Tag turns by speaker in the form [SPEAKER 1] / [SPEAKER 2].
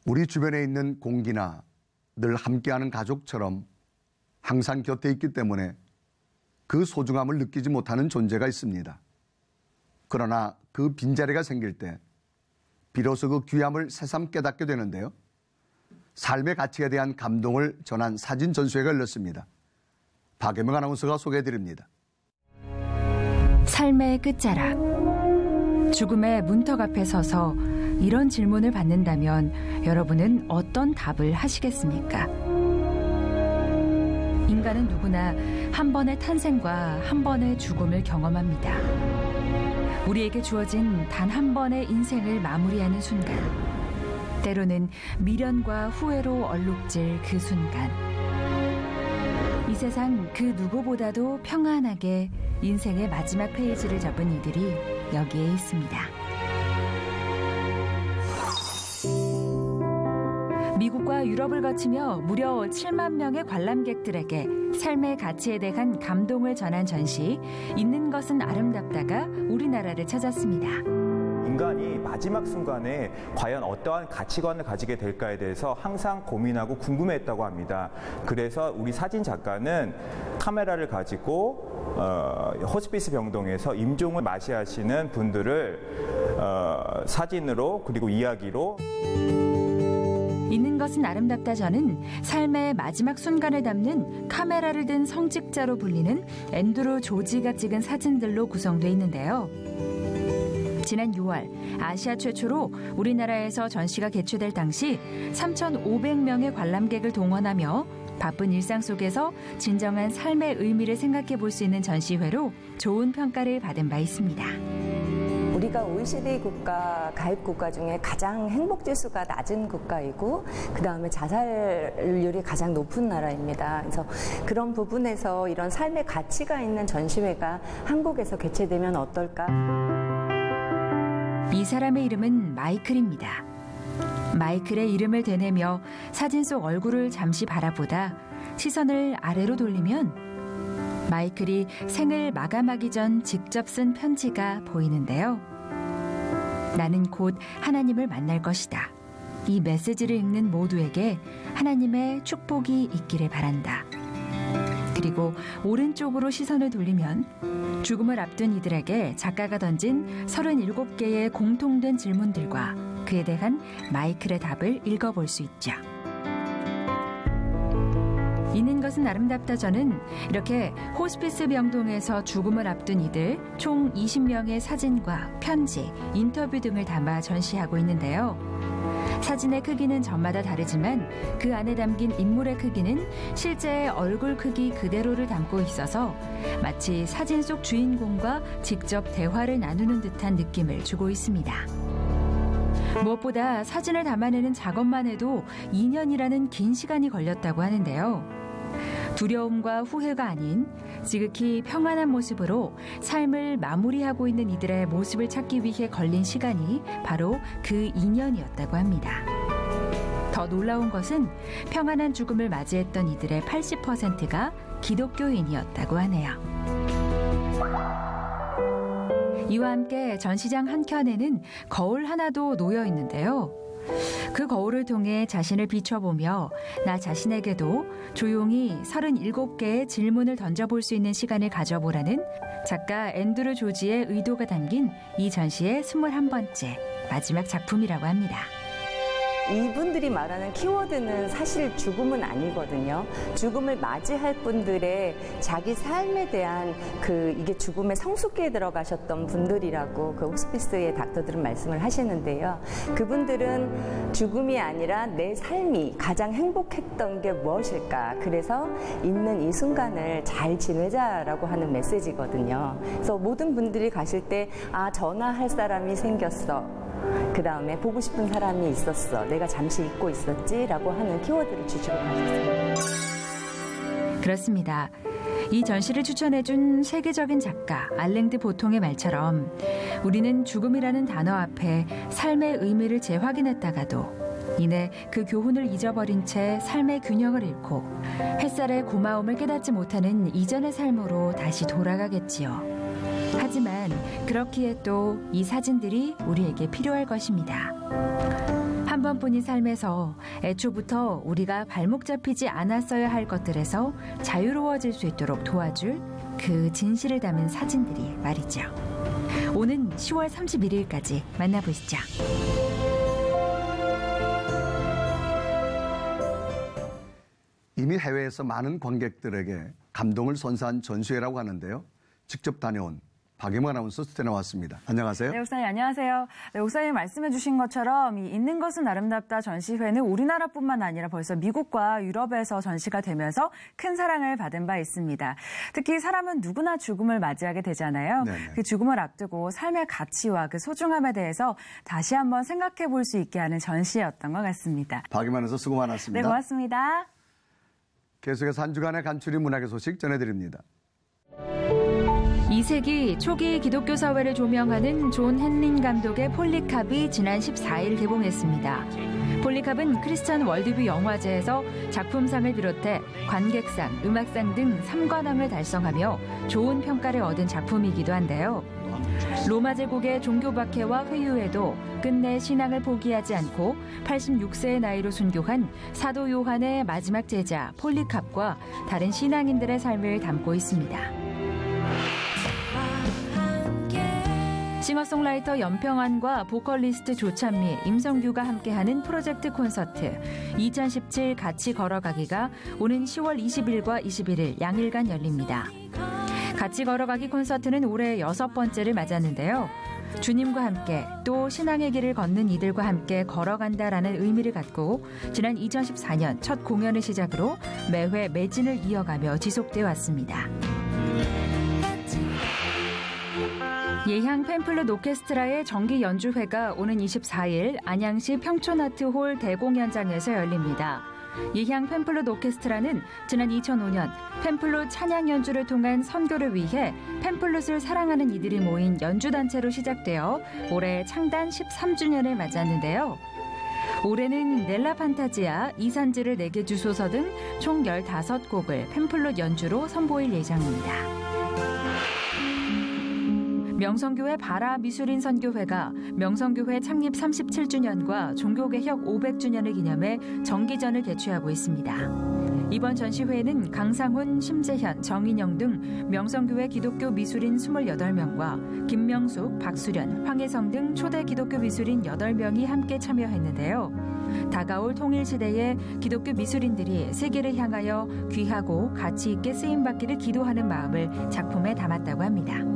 [SPEAKER 1] 우리 주변에 있는 공기나 늘 함께하는 가족처럼 항상 곁에 있기 때문에 그 소중함을 느끼지 못하는 존재가 있습니다. 그러나 그 빈자리가 생길 때 비로소 그 귀함을 새삼 깨닫게 되는데요. 삶의 가치에 대한 감동을 전한 사진 전시회가 열렸습니다. 박예명 아나운서가 소개해드립니다.
[SPEAKER 2] 삶의 끝자락. 죽음의 문턱 앞에 서서 이런 질문을 받는다면 여러분은 어떤 답을 하시겠습니까? 인간은 누구나 한 번의 탄생과 한 번의 죽음을 경험합니다. 우리에게 주어진 단 한 번의 인생을 마무리하는 순간, 때로는 미련과 후회로 얼룩질 그 순간, 이 세상 그 누구보다도 평안하게 인생의 마지막 페이지를 접은 이들이 여기에 있습니다. 미국과 유럽을 거치며 무려 7만 명의 관람객들에게 삶의 가치에 대한 감동을 전한 전시, 있는 것은 아름답다가 우리나라를 찾았습니다.
[SPEAKER 3] 인간이 마지막 순간에 과연 어떠한 가치관을 가지게 될까에 대해서 항상 고민하고 궁금해했다고 합니다. 그래서 우리 사진 작가는 카메라를 가지고 호스피스 병동에서 임종을 맞이하시는 분들을 사진으로 그리고 이야기로
[SPEAKER 2] 있는 것은 아름답다 저는 삶의 마지막 순간을 담는 카메라를 든 성직자로 불리는 앤드루 조지가 찍은 사진들로 구성되어 있는데요. 지난 6월 아시아 최초로 우리나라에서 전시가 개최될 당시 3,500명의 관람객을 동원하며 바쁜 일상 속에서 진정한 삶의 의미를 생각해 볼 수 있는 전시회로 좋은 평가를 받은 바 있습니다.
[SPEAKER 4] 우리가 OECD 국가, 가입 국가 중에 가장 행복 지수가 낮은 국가이고 그다음에 자살률이 가장 높은 나라입니다. 그래서 그런 부분에서 이런 삶의 가치가 있는 전시회가 한국에서 개최되면 어떨까?
[SPEAKER 2] 이 사람의 이름은 마이클입니다. 마이클의 이름을 되뇌며 사진 속 얼굴을 잠시 바라보다 시선을 아래로 돌리면 마이클이 생을 마감하기 전 직접 쓴 편지가 보이는데요. 나는 곧 하나님을 만날 것이다. 이 메시지를 읽는 모두에게 하나님의 축복이 있기를 바란다. 그리고 오른쪽으로 시선을 돌리면 죽음을 앞둔 이들에게 작가가 던진 37개의 공통된 질문들과 그에 대한 마이클의 답을 읽어볼 수 있죠. 있는 것은 아름답다 저는 이렇게 호스피스 병동에서 죽음을 앞둔 이들 총 20명의 사진과 편지, 인터뷰 등을 담아 전시하고 있는데요. 사진의 크기는 저마다 다르지만 그 안에 담긴 인물의 크기는 실제의 얼굴 크기 그대로를 담고 있어서 마치 사진 속 주인공과 직접 대화를 나누는 듯한 느낌을 주고 있습니다. 무엇보다 사진을 담아내는 작업만 해도 2년이라는 긴 시간이 걸렸다고 하는데요. 두려움과 후회가 아닌 지극히 평안한 모습으로 삶을 마무리하고 있는 이들의 모습을 찾기 위해 걸린 시간이 바로 그 2년이었다고 합니다. 더 놀라운 것은 평안한 죽음을 맞이했던 이들의 80%가 기독교인이었다고 하네요. 이와 함께 전시장 한켠에는 거울 하나도 놓여 있는데요. 그 거울을 통해 자신을 비춰보며 나 자신에게도 조용히 37개의 질문을 던져볼 수 있는 시간을 가져보라는 작가 앤드루 조지의 의도가 담긴 이 전시의 21번째 마지막 작품이라고 합니다.
[SPEAKER 4] 이분들이 말하는 키워드는 사실 죽음은 아니거든요. 죽음을 맞이할 분들의 자기 삶에 대한 이게 죽음의 성숙기에 들어가셨던 분들이라고 그 호스피스의 닥터들은 말씀을 하시는데요. 그분들은 죽음이 아니라 내 삶이 가장 행복했던 게 무엇일까. 그래서 있는 이 순간을 잘 지내자라고 하는 메시지거든요. 그래서 모든 분들이 가실 때 전화할 사람이 생겼어. 그 다음에 보고 싶은 사람이 있었어. 내가 잠시 잊고 있었지? 라고 하는 키워드를 주시고 가셨습니다.
[SPEAKER 2] 그렇습니다. 이 전시를 추천해준 세계적인 작가 알랭드 보통의 말처럼 우리는 죽음이라는 단어 앞에 삶의 의미를 재확인했다가도 이내 그 교훈을 잊어버린 채 삶의 균형을 잃고 햇살의 고마움을 깨닫지 못하는 이전의 삶으로 다시 돌아가겠지요. 하지만 그렇기에 또 이 사진들이 우리에게 필요할 것입니다. 한 번뿐인 삶에서 애초부터 우리가 발목 잡히지 않았어야 할 것들에서 자유로워질 수 있도록 도와줄 그 진실을 담은 사진들이 말이죠. 오는 10월 31일까지 만나보시죠.
[SPEAKER 1] 이미 해외에서 많은 관객들에게 감동을 선사한 전시회라고 하는데요. 직접 다녀온 박예모 아나운서 스튜디오에 나왔습니다. 안녕하세요.
[SPEAKER 5] 네, 옥사님 안녕하세요. 네, 옥사님 말씀해 주신 것처럼 이 있는 것은 아름답다 전시회는 우리나라뿐만 아니라 벌써 미국과 유럽에서 전시가 되면서 큰 사랑을 받은 바 있습니다. 특히 사람은 누구나 죽음을 맞이하게 되잖아요. 네네. 그 죽음을 앞두고 삶의 가치와 그 소중함에 대해서 다시 한번 생각해 볼 수 있게 하는 전시였던 것 같습니다.
[SPEAKER 1] 박예모 아나운서 수고 많았습니다.
[SPEAKER 5] 네, 고맙습니다.
[SPEAKER 1] 계속해서 한 주간의 간추린 문학의 소식 전해드립니다.
[SPEAKER 2] 2세기 초기 기독교 사회를 조명하는 존 헨린 감독의 폴리캅이 지난 14일 개봉했습니다. 폴리캅은 크리스천 월드뷰 영화제에서 작품상을 비롯해 관객상, 음악상 등 3관왕을 달성하며 좋은 평가를 얻은 작품이기도 한데요. 로마 제국의 종교 박해와 회유에도 끝내 신앙을 포기하지 않고 86세의 나이로 순교한 사도 요한의 마지막 제자 폴리캅과 다른 신앙인들의 삶을 담고 있습니다. 싱어송라이터 연평안과 보컬리스트 조찬미, 임성규가 함께하는 프로젝트 콘서트 2017 같이 걸어가기가 오는 10월 20일과 21일 양일간 열립니다. 같이 걸어가기 콘서트는 올해 6번째를 맞았는데요. 주님과 함께 또 신앙의 길을 걷는 이들과 함께 걸어간다라는 의미를 갖고 지난 2014년 첫 공연을 시작으로 매회 매진을 이어가며 지속되어 왔습니다. 예향 팸플룻 오케스트라의 정기 연주회가 오는 24일 안양시 평촌아트홀 대공연장에서 열립니다. 예향 팸플룻 오케스트라는 지난 2005년 팸플룻 찬양 연주를 통한 선교를 위해 팸플룻을 사랑하는 이들이 모인 연주단체로 시작되어 올해 창단 13주년을 맞았는데요. 올해는 넬라 판타지아, 이산지를 내게 주소서 등 총 15곡을 팸플룻 연주로 선보일 예정입니다. 명성교회 바라 미술인 선교회가 명성교회 창립 37주년과 종교개혁 500주년을 기념해 정기전을 개최하고 있습니다. 이번 전시회에는 강상훈, 심재현, 정인영 등 명성교회 기독교 미술인 28명과 김명숙, 박수련, 황혜성 등 초대 기독교 미술인 8명이 함께 참여했는데요. 다가올 통일시대에 기독교 미술인들이 세계를 향하여 귀하고 가치 있게 쓰임받기를 기도하는 마음을 작품에 담았다고 합니다.